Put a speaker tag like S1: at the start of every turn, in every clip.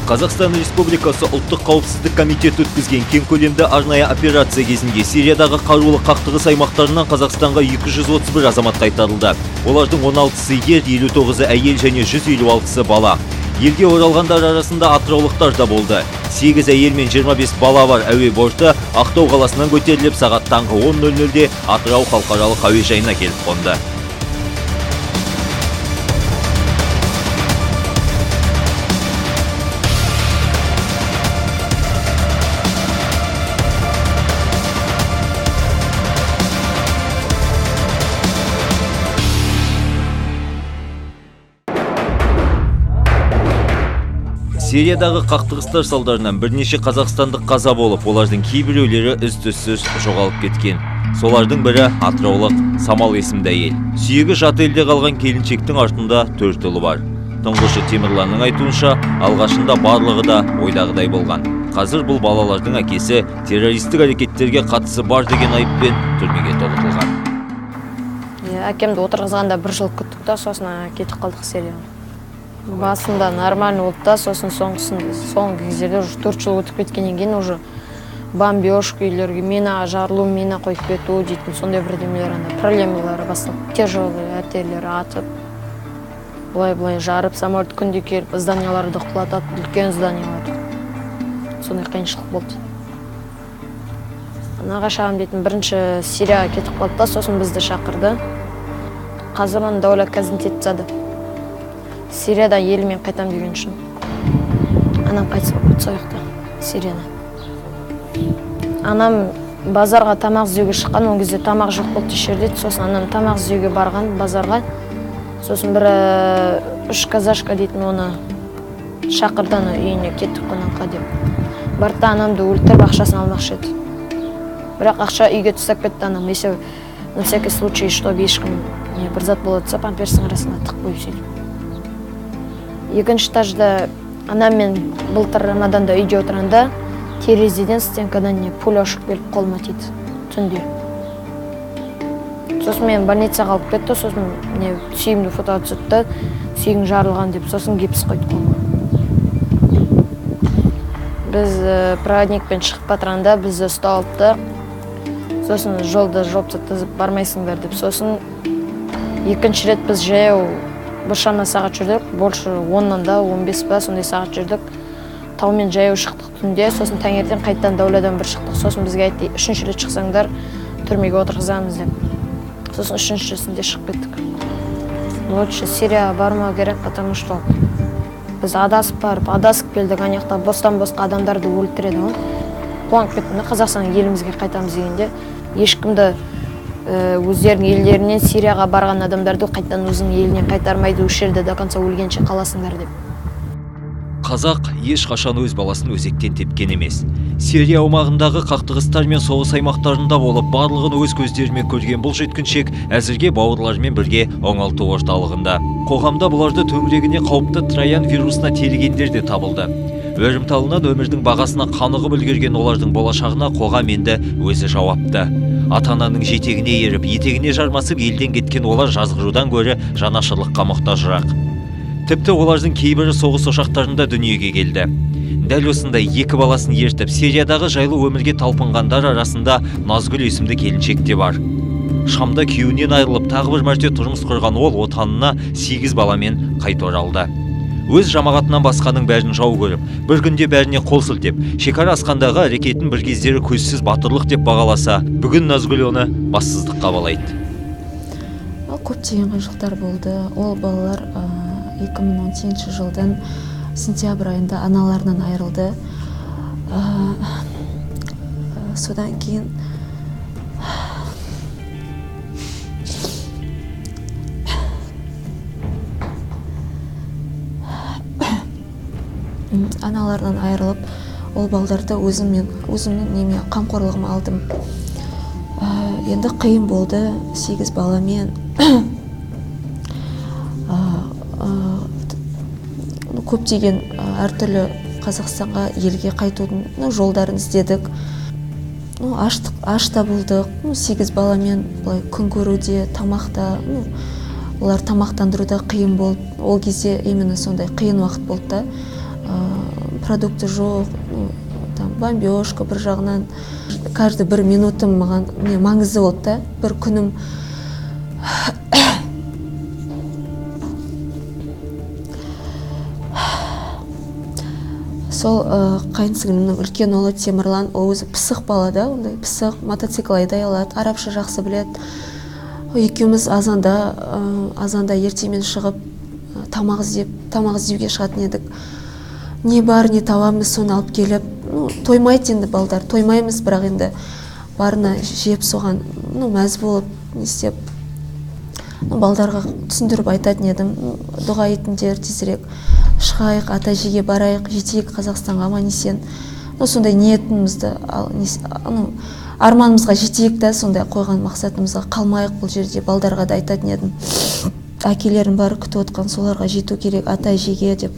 S1: Қазақстан Республикасы ұлттық қауіпсіздік комитеті өткізген кең көлемді арнайы операция кезінде Сириядағы қарулы қақтығыс аймақтарынан Қазақстанға 231 азамат қайтарылды. Олардың 16-сы ер, 59-ы әйел және 156-сы бала. Елге оралғандар арасында атыраулықтар да болды. 8 әйел мен 25 бала бар әуе борты Ақтау қаласынан көтеріліп, сағат таңғы 10:00-де Атырау халықаралық әуежайына келіп қонды. Сириядағы қақтығыстар салдарынан бірнеше қазақстандық қаза болып, олардың кейбіреулері із-түзсіз жоғалып кеткен. Солардың бірі атыраулық Самал есімді әйел. Сүйегі жат елде қалған келіншектің артында 4 ұлы бар. Тұңғышы Темірланның айтуынша, алғашында барлығы да ойдағыдай болған. Қазір бұл балалардың әкесі террористік әрекеттерге қатысы бар деген айыппен түрмеге тоғытылған.
S2: Әкемді отырғызғанда 1 жыл күттік та, сосын кетіп қалдық Сирияға. Басында нормально болды да, сосын соңғы кездерде 4 жыл өтіп кеткеннен кейін уже бомбежка үйлерге мина жарылу, мина қойып кету дейтін сондай бірдемелер, проблемалары басталды. Тяжелый әтелер атып, былай жарып, самолет күнде келіп, зданияларды құлатады, үлкен зданиялар. Сондай қиыншылық болды. Нағашағым дейтін бірінші Сирияға кетіп қалды да, сосын бізді шақырды. Қазір оны Дәулет Казнетет тастады. Сирияда елімен қайтам деген үшін. Анам қайтыс болып сояқта, Сирияда. Анам базарға тамақ іздеуге шыққан, ол кезде тамақ жоқ болды жерде. Сосын анам тамақ іздеуге барған базарға. Сосын бір 3 казашка дейтін оны шақырды, үйіне кеттік қонаққа деп. Барда анамды өлтіріп ақшасын алмақшы еді. Бірақ ақша үйге тастап кетті анам. Если на всякий случай, чтобы ешкім бір зат болады, памперстің арасына тық қойып сөйтіп. Екінші этажда анам мен былтыр Рамаданда үйде отырғанда терезеден стенкадан пуля ұшып келіп қолыма тиді түнде. Сосын мен больницаға алып кетті, сосын сүйегімді фото түсірді, сүйегім жарылған деп, сосын гипс қойды қолыма. Біз проводникпен шығып батырғанда бізді ұстап алыпты. Сосын жолда жауып тастап бармайсыңдар деп, сосын екінші рет біз жаяу біршама сағат жүрдік, больше 10-нан да 15 ба сондай сағат жүрдік. Таумен жаяу шықтық түнде, сосын таңертең қайттан Дәулеттен бір шықтық. Сосын бізге айтты, 3-ші рет шықсаңдар түрмеге отырғызамыз деп. Сосын 3-шісінде шығып кеттік. Лучше Сирияға бармау керек, потому что біз адасып барып, адасып келдік, анаяқта бостан-босқа адамдарды өлтіреді ғой. Қуанып кеттім, Қазақстан елімізге қайтамыз дегенде, ешкімді өздерінің елдерінен Сирияға барған адамдарды қайттан өзінің елінен қайтармайды, өшерді до конца өлгенше қаласыңдар деп.
S1: Қазақ ешқашан өз баласын өзектен тепкен емес. Сирия аумағындағы қақтығыстар мен соғыс аймақтарында болып, барлығын өз көздерімен көрген бұл жеткіншек әзірге бауырларымен бірге оңалту орталығында. Қоғамда бұларды төңірегіне қауіпті троян вирусына телігендер де табылды. Өрімталынан өмірдің бағасына қанығып үлгерген олардың болашағына қоғам енді өзі жауапты. Ата-ананың жетегіне еріп, етегіне жармасып елден кеткен олар жазғырудан гөрі жанашырлыққа мұқтажырақ. Тіпті олардың кейбірі соғыс ошақтарында дүниеге келді. Дәл осындай 2 баласын ертіп, Сириядағы жайлы өмірге талпынғандар арасында Назгүл есімді келіншек те бар. Шамда күйеуінен айырылып, тағы бір мәрте тұрмыс құрған ол отанына 8 баламен қайта оралды. Өз жамағатынан басқаның бәрін жау көріп, бір күнде бәріне қол сілтеп, шекара асқандағы әрекетін бір кездері көзсіз батырлық деп бағаласа, бүгін Назгүл оны бассыздыққа балайды.
S3: Көптеген қиыншылықтар болды. Ол балалар 2018 жылдың сентябрь айында аналарынан айырылды. Содан кейін аналарынан айырылып, ол балдарды өзімнің қамқорлығыма алдым. Енді қиын болды, 8 баламен. Көптеген әртүрлі Қазақстанға елге қайтудың жолдарын іздедік. Аш та болдық, 8 баламен күн көруде, тамақта, олар тамақтандыруда қиын болды. Ол кезде именно сондай қиын уақыт болды да. продукты жоқ, там бомбежка бір жағынан. Каждый бір минутым маған маңызды болды да, бір күнім. Сол қайынсіңлімнің үлкен ұлы Темірлан, ол өзі пысық бала да, ондай пысық, мотоцикл айдай алады, арабша жақсы біледі. Екеуміз азанда ертемен шығып тамақ іздеуге шығатын едік. Не бар, не табамыз, соны алып келіп, тоймайды енді балдар, тоймаймыз, бірақ енді барына жеп соған мәз болып не істеп, балдарға түсіндіріп айтатын едім, дұға етіңдер, тезірек шығайық, ата-әжеге барайық, жетейік Қазақстанға аман есен. Сондай ниетімізді, арманымызға жетейік та, сондай қойған мақсатымызға қалмайық. Бұл жерде балдарға да айтатын едім, әкелерім бар, күтіп отқан, соларға жету керек, ата-әжеге деп.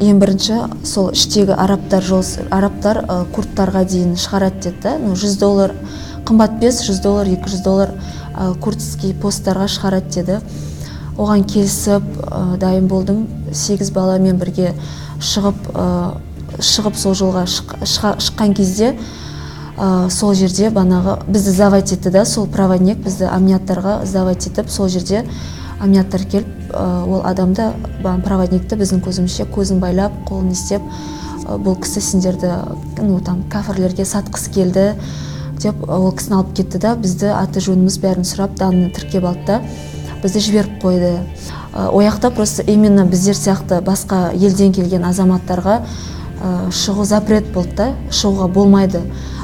S3: Ең бірінші сол іштегі арабтар курттарға дейін шығарады деді. $100 қымбат бес, $100, $200 куртский посттарға шығарады деді. Оған келісіп дайын болдым. 8 баламен бірге шығып сол жолға шыққан кезде сол жерде банағы бізді сдавать етті да, сол проводник бізді амниаттарға сдавать етіп, сол жерде амниаттар келіп, ол адамды, проводникті біздің көзімізше көзін байлап, қолын істеп, бұл кісі сендерді кафірлерге сатқысы келді деп, ол кісіні алып кетті да, бізді аты жөніміз бәрін сұрап, данны тіркеп алды да, бізді жіберіп қойды. Ояқта просто именно біздер сияқты басқа елден келген азаматтарға шығу запрет болды да, шығуға болмайды.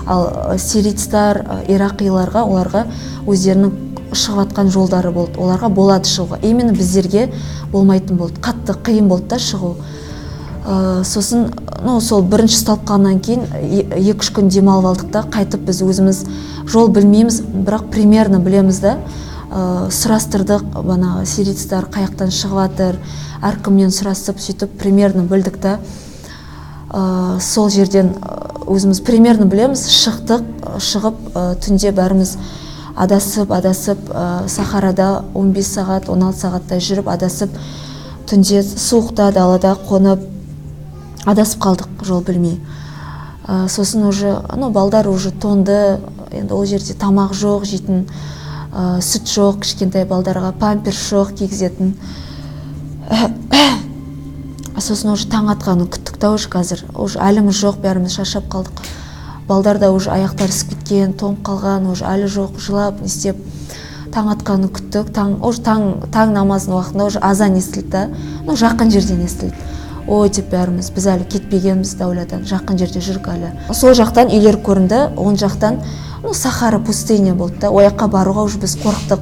S3: Ал сирийцтар, ирақиларға, оларға өздерінің шығып атқан жолдары болды. Оларға болады шығуға. Именно біздерге болмайтын болды. Қатты қиын болды да шығу. Сосын, сол бірінші ұсталып қалғаннан кейін 2-3 күн демалып алдық та, қайтып біз өзіміз жол білмейміз, бірақ примерно білеміз да. Сұрастырдық, сирийцтар қаяқтан шығып жатыр, әркімнен сұрастып, сөйтіп примерно білдік та. Сол жерден өзіміз примерно білеміз, шығып түнде бәріміз адасып, Сахарада 15 сағат, 16 сағаттай жүріп адасып, түнде суықта далада қонып адасып қалдық, жол білмей. Сосын уже, балдар уже тоңды, енді ол жерде тамақ жоқ, жейтін сүт жоқ, кішкентай балдарға памперс жоқ, кигізетін. Сосын уже таң атқанын күттік та, уже қазір уже әліміз жоқ, бәріміз шаршап қалдық. Балдар да уже аяқтар ісіп кеткен, тоңып қалған, уже әлі жоқ, жылап, не істеп, таң атқанын күттік. Таң намазының уақытында уже азан естілді, жақын жерден естілді. Ой деп бәріміз, біз әлі кетпегенбіз Дәулядан, жақын жерде жүрік әлі. Сол жақтан үйлер көрінді, оң жақтан Сахара пустыня болды да, ояққа баруға уже біз қорықтық.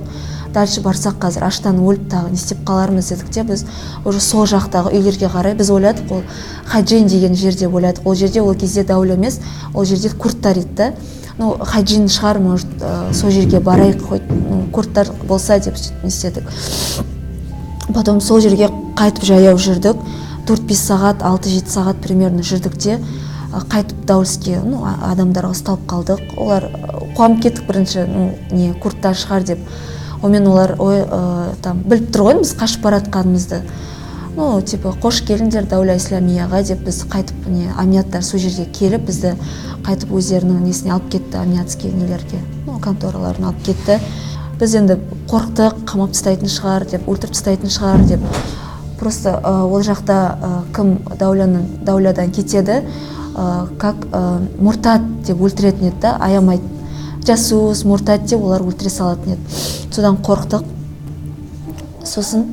S3: Дальше барсақ қазір аштан өліп тағы не істеп қалармыз дедік те, біз уже сол жақтағы үйлерге қарай біз ойладық, ол Хаджин деген жерде ойладық. Ол жерде ол кезде Дәуля емес, ол жерде курттар еді да. Хаджин шығар, может, сол жерге барайық, курттар болса деп не істедік. Потом сол жерге қайтып жаяу жүрдік. 4-5 сағат, 6-7 сағат примерно жүрдік те, қайтып Даульске адамдарға ұсталып қалдық. Олар қуанып кеттік бірінші, курттар шығар деп. Омен олар біліп тұр ғой, біз қашып баратқанымызды. Қош келіңдер Дәуля Исламияға деп біз қайтып, амниаттар сол жерге келіп, бізді қайтып өздерінің несіне алып кетті, амниатский нелерге, контораларын алып кетті. Біз енді қорқтық, қамап тастайтын шығар деп, өлтіріп тастайтын шығар деп. Просто ол жақта кім Дәулядан кетеді, как мұртат деп өлтіретін еді да, аямайды. Жасус, мұртат деп олар өлтіре салатын еді. Содан қорқтық. Сосын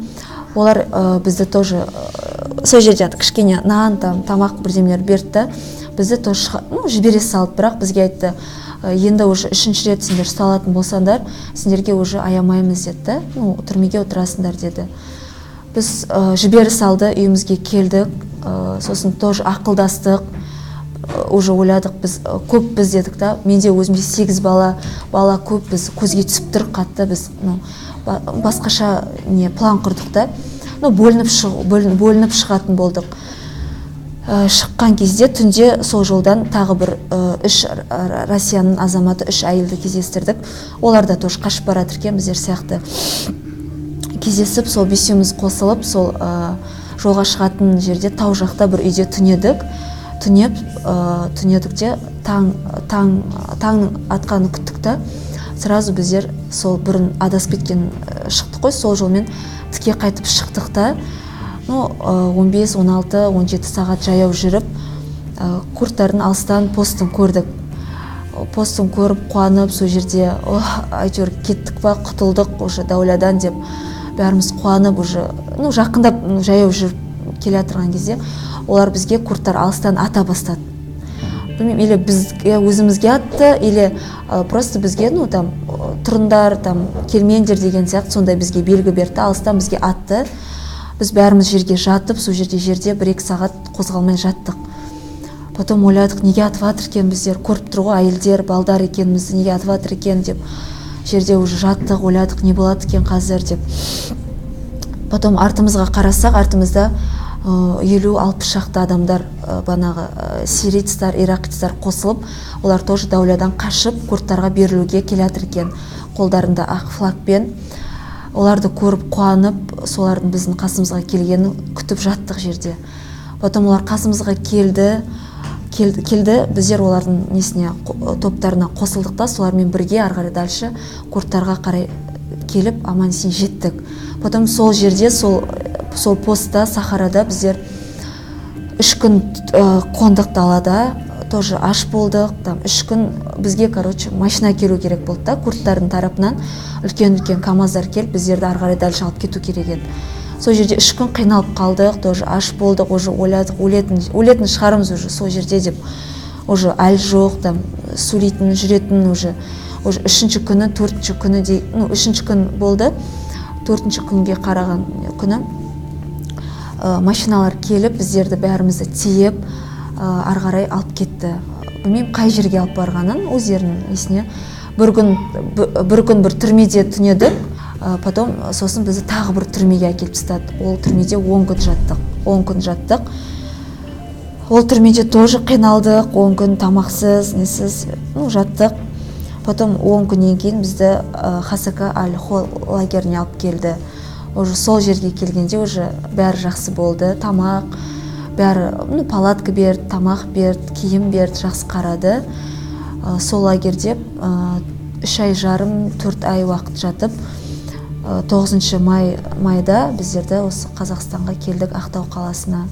S3: олар бізді тоже сол жерде кішкене нан, тамақ бірдемелер берді. Бізді тоже жібере салды, бірақ бізге айтты, енді уже 3-ші рет сендер ұсталатын болсаңдар, сендерге уже аямаймыз деді, түрмеге отырасыңдар деді. Біз жібере салды, үйімізге келдік, сосын тоже ақылдастық, уже ойладық, біз көп біз дедік та, менде өзімде 8 бала көп, біз көзге түсіп тұр қатты, біз басқаша план құрдық та, бөлініп шығатын болдық. Шыққан кезде түнде сол жолдан тағы бір 3 Россияның азаматы, 3 әйелді кездестірдік. Олар да тоже қашып баратыр екен, біздер сияқты кездесіп, сол бесеуміз қосылып, сол жолға шығатын жерде тау жақта бір үйде түнедік. Түнедік де таңның атқанын күттік та, сразу біздер сол бұрын адасып кеткен шықтық қой, сол жолмен тіке қайтып шықтық та, 15, 16, 17 сағат жаяу жүріп, курттардың алыстан постын көрдік. Постын көріп, қуанып, сол жерде әйтеуір кеттік па, құтылдық уже дәулядан деп, бәріміз қуанып уже, жақындап жаяу жүріп келе жатырған кезде, олар бізге курттар алыстан ата бастады. Білмеймін, или бізге өзімізге атты, или просто бізге, тұрындар, келмеңдер деген сияқты сондай бізге белгі берді, алыстан бізге атты. Біз бәріміз жерге жатып, сол жерде 1-2 сағат қозғалмай жаттық. Потом ойладық, неге атып жатыр екен біздер, көріп тұр ғой, әйелдер, балдар екенімізді неге атып жатыр екен деп, жерде уже жаттық, ойладық, не болады екен қазір деп. Потом артымызға қарасақ, артымызда 50-60 шақты адамдар, банағы сирийцтар, иракцтар қосылып, олар тоже дәулядан қашып, курдтарға берілуге келе жатыр екен, қолдарында ақ флагпен. Оларды көріп қуанып, солардың біздің қасымызға келгенін күтіп жаттық жерде. Потом олар қасымызға келді, біздер олардың топтарына қосылдық та, солармен бірге арғары дальше курдтарға қарай келіп, аман-есен жеттік. Потом сол жерде, сол постта, Сахарада біздер 3 күн қондық далада, тоже аш болдық, 3 күн бізге, машина келу керек болды да, курдтардың тарапынан үлкен-үлкен камаздар келіп, біздерді арғары дальше алып кету керек еді. Сол жерде 3 күн қиналып қалдық, тоже аш болдық, уже ойладық, өлетін шығарымыз уже сол жерде деп, уже әл жоқ, сөйлейтін, жүретін уже 3-ші күні, 4-ші күні, 3-ші күн болды, 4-ші күнге қараған күні машиналар келіп, біздерді бәрімізді тиеп, арғарай алып кетті. Білмеймін, қай жерге алып барғанын, өздерінің есіне. Бір күн бір түрмеде түнедік, потом сосын бізді тағы бір түрмеге әкеліп тастады. Ол түрмеде 10 күн жаттық. Ол түрмеде тоже қиналдық, 10 күн тамақсыз, несіз, жаттық. Потом 10 күннен кейін бізді Хасака Аль-Хол лагеріне алып келді. Уже сол жерге келгенде уже бәрі жақсы болды, тамақ, бәрі палатка берді, тамақ берді, киім берді, жақсы қарады. Сол лагерде 3 ай жарым, 4 ай уақыт жатып, 9 майда біздерді осы Қазақстанға келдік, Ақтау қаласына.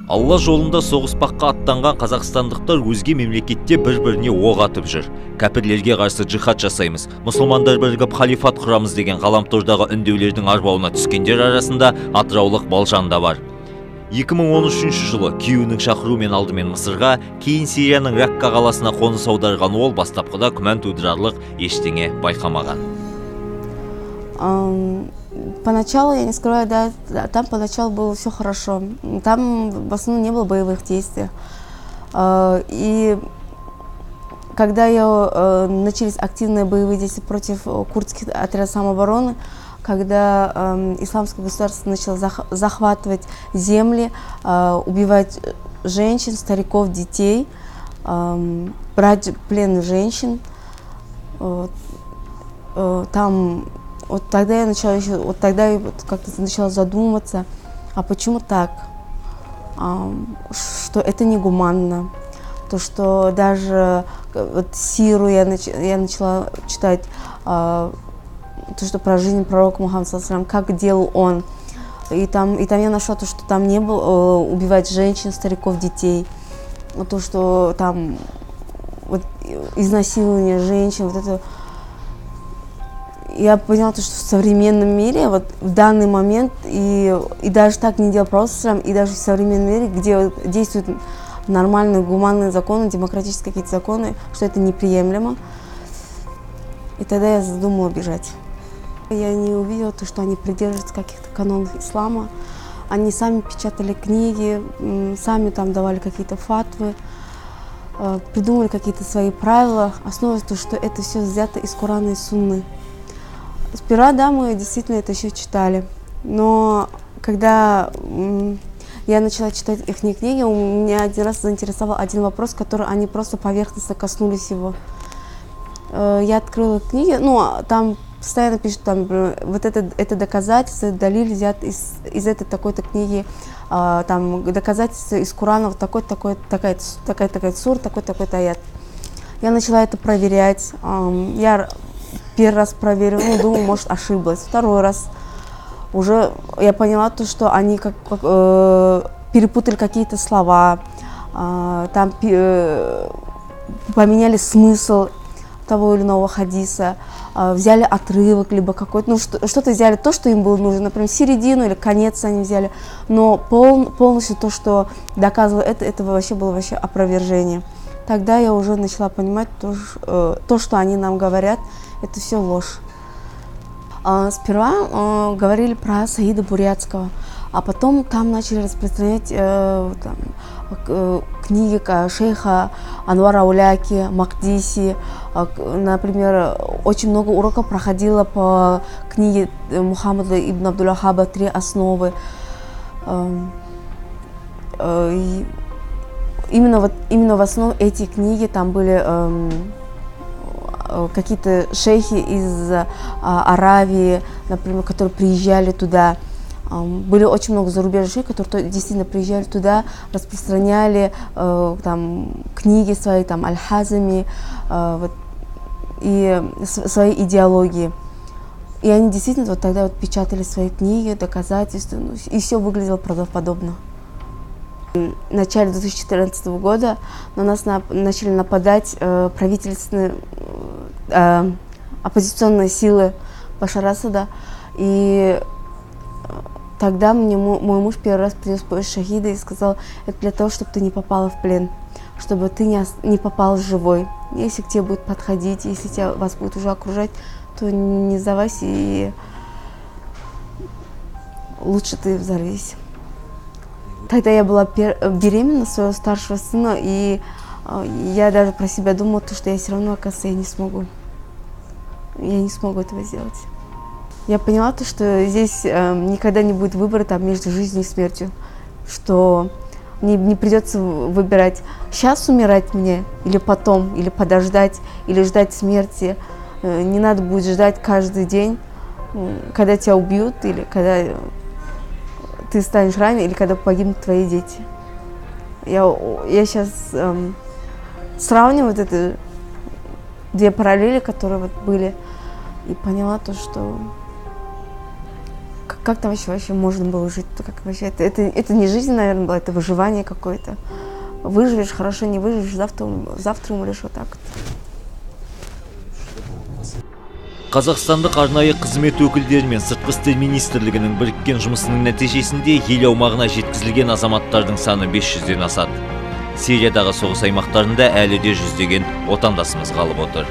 S1: Алла жолында соғыспаққа аттанған қазақстандықтар өзге мемлекетте бір-біріне оқ атып жүр. Кәпірлерге қарсы джихад жасаймыз, мұсылмандар бірігіп халифат құрамыз деген ғаламтордағы үндеулердің арбауына түскендер арасында атыраулық Балжан да бар. 2013 жылы күйеуінің шақыруымен алдымен Мысырға, кейін Сирияның Ракка қаласына қоныс аударған ол бастапқыда күмән тудырарлық ештеңе байқамаған.
S4: Поначалу, я не скрываю, да, там поначалу было все хорошо. Там в основном не было боевых действий. И когда начались активные боевые действия против курдских отрядов самообороны, когда исламское государство начало захватывать земли, убивать женщин, стариков, детей, брать в плен женщин, там вот тогда я начала как-то начала задумываться, а почему так, что это негуманно, то что даже вот Сиру я начала читать, то что про жизнь пророка Мухаммада, как делал он, и там я нашла то, что там не было убивать женщин, стариков, детей, то что там вот изнасилование женщин, вот это. Я поняла, что в современном мире, вот в данный момент, и даже так не делал просто, и даже в современном мире, где действуют нормальные, гуманные законы, демократические какие-то законы, что это неприемлемо. И тогда я задумала бежать. Я не увидела то, что они придерживаются каких-то канонов ислама. Они сами печатали книги, сами там давали какие-то фатвы, придумали какие-то свои правила, основываясь на том, что это все взято из Корана и Сунны. Сперва, да, мы действительно это еще читали, но когда я начала читать их книги, у меня один раз заинтересовал один вопрос, который они просто поверхностно коснулись его. Я открыла книги, там постоянно пишут там, вот это доказательство, далиль взят из этой такой-то книги, там доказательства из Корана, вот такая сур, такой-то аят. Я начала это проверять. Я первый раз проверила, думаю, может, ошиблась. Второй раз уже я поняла то, что они перепутали какие-то слова, там поменяли смысл того или иного хадиса, взяли отрывок, либо какой-то, что-то взяли, то, что им было нужно, например, середину или конец они взяли, но полностью то, что доказывало это вообще было опровержение. Тогда я уже начала понимать то, что они нам говорят, это все ложь. Сперва говорили про Саида Бурятского, а потом там начали распространять книги шейха Анвара Ауляки, Макдиси. Например, очень много уроков проходило по книге Мухаммада ибн Абдул-Вахаба «Три основы». Именно в основе эти книги там были какие-то шейхи из Аравии, например, которые приезжали туда. Были очень много зарубежных шейхов, которые действительно приезжали туда, распространяли там книги свои, там Аль-Хазами, и свои идеологии. И они действительно тогда печатали свои книги, доказательства, и все выглядело правдоподобно. В начале 2014 года на нас начали нападать правительственные оппозиционные силы Башара Асада. И тогда мне мой муж первый раз принес пояс шахида и сказал: это для того, чтобы ты не попала в плен, чтобы ты не попал живой. Если к тебе будет подходить, если вас будет уже окружать, то не сдавайся, и лучше ты взорвись. Тогда я была беременна своего старшего сына, и я даже про себя думала, что я все равно, оказывается, я не смогу. Я не смогу этого сделать. Я поняла, что здесь никогда не будет выбора между жизнью и смертью. Что мне не придется выбирать, сейчас умирать мне, или потом, или подождать, или ждать смерти. Не надо будет ждать каждый день, когда тебя убьют, или когда ты станешь ранен, или когда погибнут твои дети. Я сейчас сравниваю эти две параллели, которые были, и поняла что как там вообще можно было жить, как вообще это не жизнь, наверное, была, это выживание какое-то. Выживешь, хорошо, не выживешь, завтра умрешь, вот так вот.
S1: Қазақстандық арнайы қызмет өкілдері мен сыртқы істер министрлігінің біріккен жұмысының нәтижесінде ел аумағына жеткізілген азаматтардың саны 500-ден асады. Сириядағы соғыс аймақтарында әлі де жүздеген отандасымыз қалып отыр.